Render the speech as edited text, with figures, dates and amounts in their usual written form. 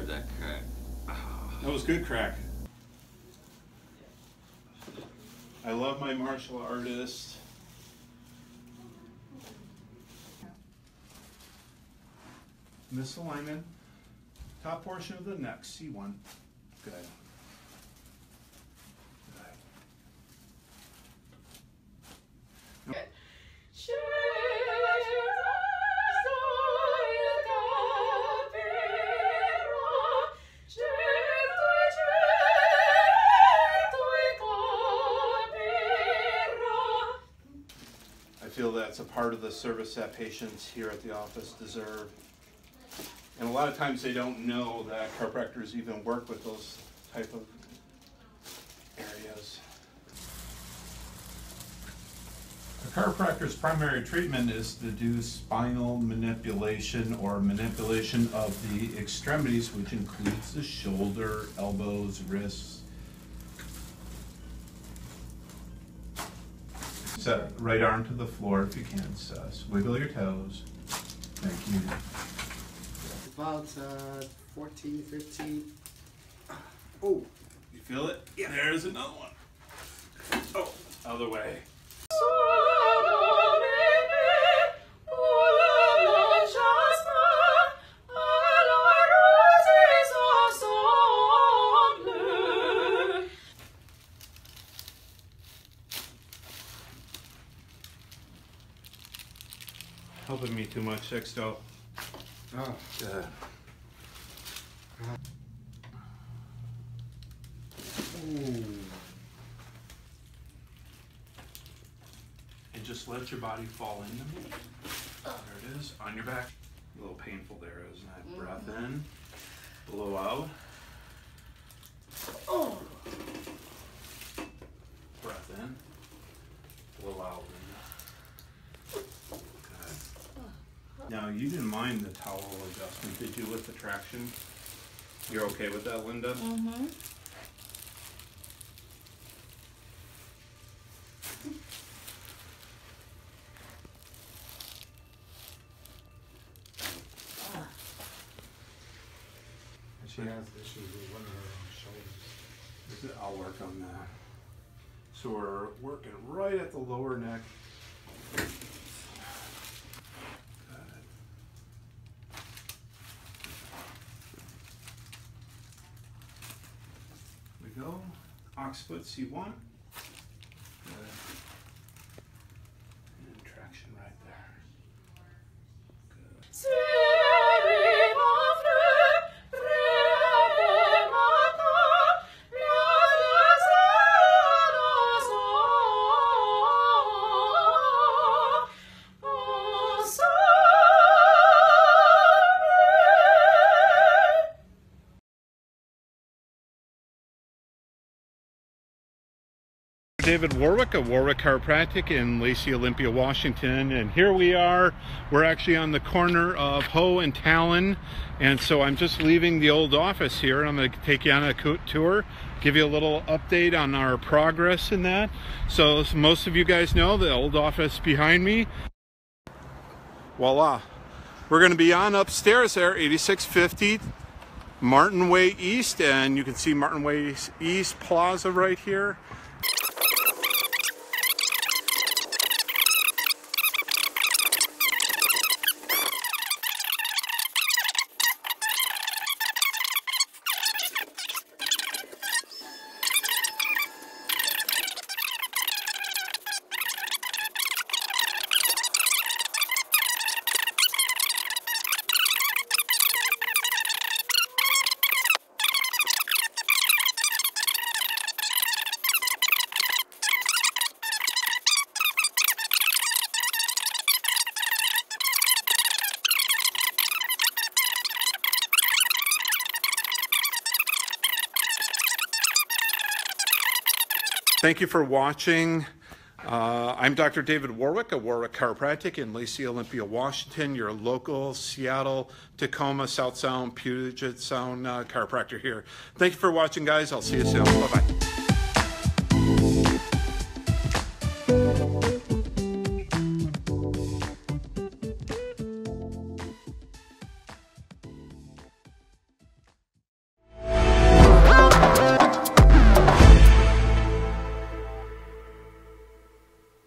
Where'd that crack? Oh. That was good crack. I love my martial artist. Misalignment. Top portion of the neck, C1. Good. Good. I feel that's a part of the service that patients here at the office deserve. And a lot of times they don't know that chiropractors even work with those type of areas. A chiropractor's primary treatment is to do spinal manipulation or manipulation of the extremities, which includes the shoulder, elbows, wrists. Set right arm to the floor if you can. Wiggle your toes. Thank you. About 14, 15. Oh, you feel it? Yeah. There's another one. Oh, other way. Helping me too much, Sexto. Oh, good. And just let your body fall into me. There it is, on your back. A little painful there, isn't it? Breath in, blow out. oh. Breath in, blow out. Good. Now, you didn't mind the towel adjustment, did you, with the traction? You're okay with that, Linda? Mm-hmm. She has issues with one of her shoulders. I'll work on that. So we're working right at the lower neck. Good. We go. Occiput C1. Good. And traction right there. Good. David Warwick of Warwick Chiropractic in Lacey, Olympia, Washington, and here we are. We're actually on the corner of Hoe and Talon, and so I'm just leaving the old office here, and I'm going to take you on a tour, give you a little update on our progress in that. So as most of you guys know, the old office behind me. Voila. We're going to be on upstairs there, 8650 Martin Way East, and you can see Martin Way East Plaza right here. Thank you for watching. I'm Dr. David Warwick of Warwick Chiropractic in Lacey, Olympia, Washington, your local Seattle, Tacoma, South Sound, Puget Sound chiropractor here. Thank you for watching, guys. I'll see you soon. Bye-bye.